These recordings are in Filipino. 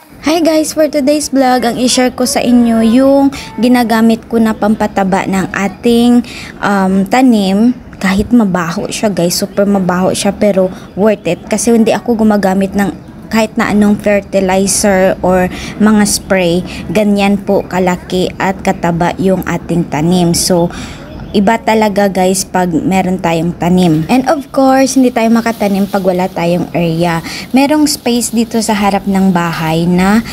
Hi guys, for today's vlog, ang i-share ko sa inyo yung ginagamit ko na pampataba ng ating tanim. Kahit mabaho siya guys, super mabaho siya pero worth it. Kasi hindi ako gumagamit ng kahit na anong fertilizer or mga spray. Ganyan po kalaki at kataba yung ating tanim. So, iba talaga guys pag meron tayong tanim. And of course, hindi tayo makatanim pag wala tayong area. Merong space dito sa harap ng bahay na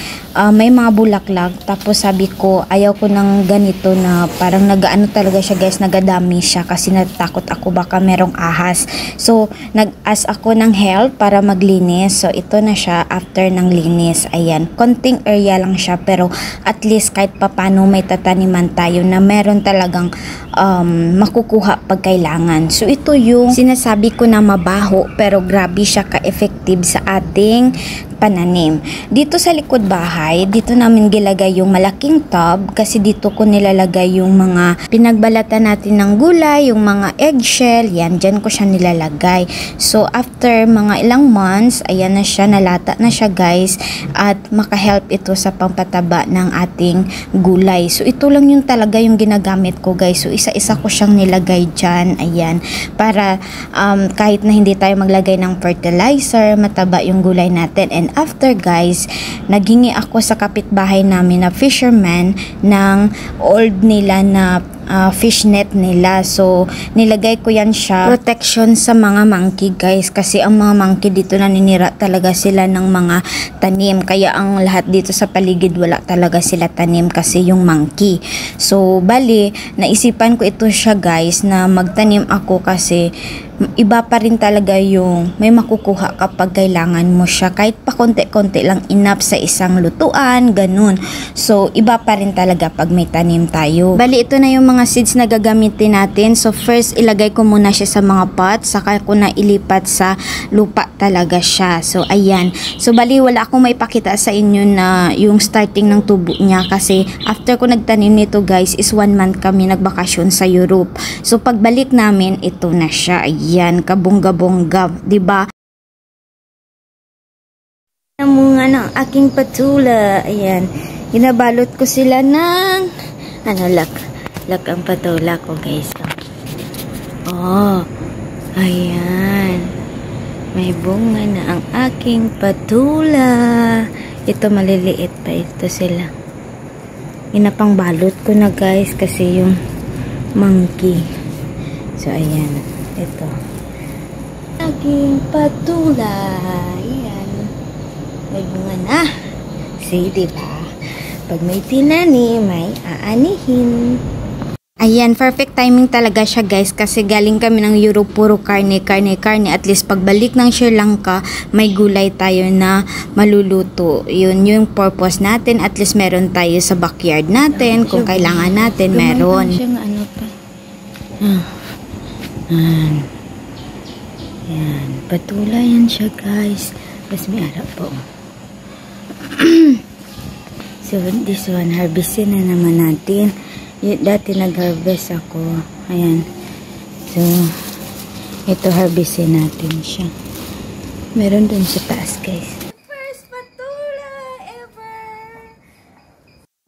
may mga bulaklak. Tapos sabi ko, ayaw ko ng ganito na parang nagaano talaga siya guys, nagadami siya kasi natakot ako baka merong ahas. So, nag-ask ako ng help para maglinis. So, ito na siya after ng linis. Ayan, konting area lang siya pero at least kahit papano may tataniman tayo na meron talagang makukuha pag kailangan. So, ito yung sinasabi ko na mabaho pero grabe siya ka-effective sa ating pananim. Dito sa likod bahay, dito namin gilagay yung malaking tub kasi dito ko nilalagay yung mga pinagbalatan natin ng gulay, yung mga eggshell, yan, dyan ko siya nilalagay. So, after mga ilang months, ayan na siya, nalata na siya guys at makahelp ito sa pampataba ng ating gulay. So, ito lang yung talaga yung ginagamit ko guys. So, isa-isa ko siyang nilagay dyan, ayan, para kahit na hindi tayo maglagay ng fertilizer, mataba yung gulay natin. And after guys, naghingi ako sa kapitbahay namin na fisherman ng old nila na fish net nila. So, nilagay ko yan siya protection sa mga monkey guys kasi ang mga monkey dito naninira talaga sila ng mga tanim. Kaya ang lahat dito sa paligid wala talaga sila tanim kasi yung monkey. So, bali, naisipan ko ito siya guys na magtanim ako kasi iba pa rin talaga yung may makukuha kapag kailangan mo siya. Kahit pa konti-konti lang enough sa isang lutuan, ganun. So, iba pa rin talaga pag may tanim tayo. Bali, ito na yung mga seeds na gagamitin natin. So, first, ilagay ko muna siya sa mga pot. Saka ko na ilipat sa lupa talaga siya. So, ayan. So, bali, wala akong maipakita sa inyo na yung starting ng tubo niya. Kasi, after ko nagtanim nito guys, is 1 month kami nagbakasyon sa Europe. So, pagbalik namin, ito na siya. Ayan, kabongga-bongga, 'di ba? Ang mga ng aking patula, ayan. Ginabalot ko sila ng lak ang patula ko, guys. Oh. Ayan. May bunga na ang aking patula. Ito maliliit pa ito sila. Inapang balot ko na, guys, kasi yung monkey. So ayan. Ito. Aking patula. Ayan. May bunga na. See, diba? Pag may tinani, may aanihin. Ayan, perfect timing talaga siya guys kasi galing kami ng Europe, puro karne. At least pagbalik ng Sri Lanka, may gulay tayo na maluluto. Yun yung purpose natin. At least meron tayo sa backyard natin. Kung kailangan natin, meron. Yan, patula yan siya guys. Tapos may arap po. So, this one, harvestin na naman natin. Dati nag-harvest ako. Ayan. So, ito harvestin natin siya. Meron dun sa taas guys. First patula ever!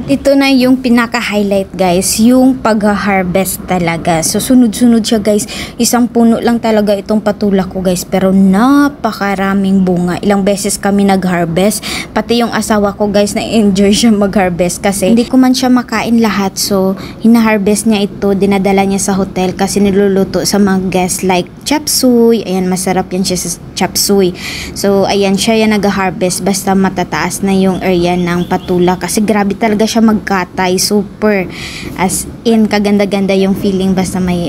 Ito na yung pinaka-highlight guys, yung pag-harvest talaga. So, sunod-sunod siya guys. Isang puno lang talaga itong patula ko guys. Pero napakaraming bunga. Ilang beses kami nag-harvest. Pati yung asawa ko guys, na-enjoy siya mag-harvest. Kasi hindi ko man siya makain lahat. So, hina-harvest niya ito. Dinadala niya sa hotel kasi niluluto sa mga guests like chop suey. Ayan, masarap yan siya sa chop suey. So, ayan, siya yan nag-harvest. Basta matataas na yung area ng patula. Kasi grabe talaga siya magkatay, super as in kaganda-ganda yung feeling basta may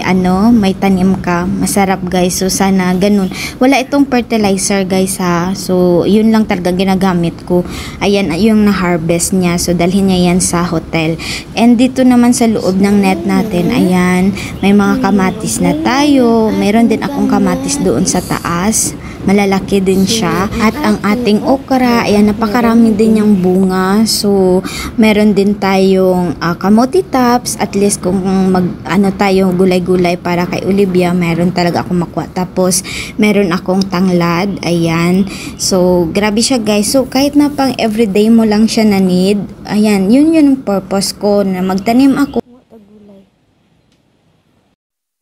may tanim ka, masarap guys. So sana ganun, wala itong fertilizer guys ha, so yun lang talaga ginagamit ko. Ayan yung na-harvest niya, so dalhin niya yan sa hotel. And dito naman sa loob ng net natin, ayan, may mga kamatis na tayo, meron din akong kamatis doon sa taas, malalaki din siya. At ang ating okra, ayan, napakarami din yung bunga. So, meron din tayong kamote tops. At least kung tayo gulay-gulay para kay Olivia, meron talaga akong makuha. Tapos, meron akong tanglad. Ayan. So, grabe siya guys. So, kahit na pang everyday mo lang siya na need, ayan, yun yung purpose ko na magtanim ako.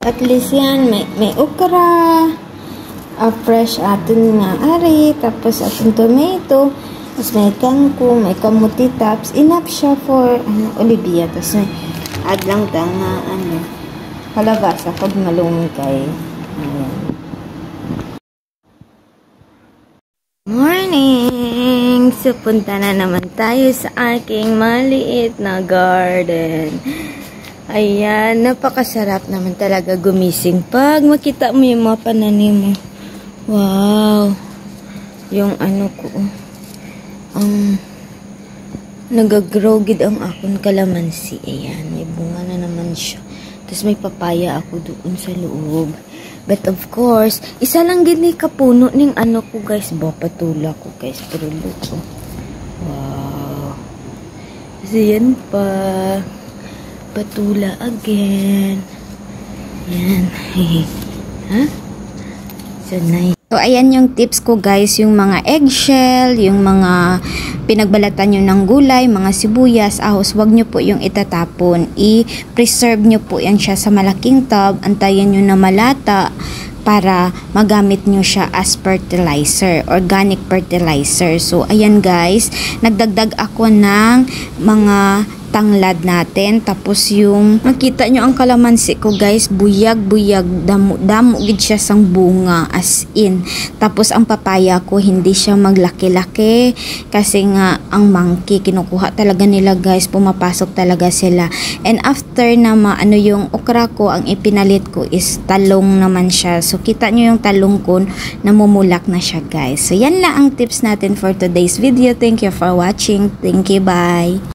At least yan, may okra, fresh atin nga ari, tapos ating tomato, tapos may kangkong, may kamuti tops. Enough siya for Olivia. Tapos may add lang tanga kalabasa pag malunggay. Ayan. Morning! So, punta na naman tayo sa aking maliit na garden. Ayan, napakasarap naman talaga gumising pag makita mo yung mga pananim mo. Wow! Yung ko, nagagrowgid ang akong kalamansi. Ayan, may bunga na naman siya. Tapos may papaya ako doon sa loob. But of course, isa lang gini kapuno ning ko guys. Patula ko guys. Pero look. Wow! Kasi yan pa. Patula again. Yan. Ha? So nice. So ayan yung tips ko guys, yung mga eggshell, yung mga pinagbalatan nyo ng gulay, mga sibuyas, ahos, wag nyo po yung itatapon. I-preserve nyo po yan siya sa malaking tub, antayin nyo na malata para magamit nyo siya as fertilizer, organic fertilizer. So ayan guys, nagdagdag ako ng mga tanglad natin. Tapos yung makita nyo ang kalamansi ko guys, buyag-buyag, damo gid siya sang bunga, as in. Tapos ang papaya ko hindi siya maglaki-laki kasi nga ang monkey kinukuha talaga nila guys, pumapasok talaga sila. And after na yung okra ko, ang ipinalit ko is talong naman siya. So kita nyo yung talong ko, namumulak na siya guys. So yan lang ang tips natin for today's video. Thank you for watching. Thank you, bye.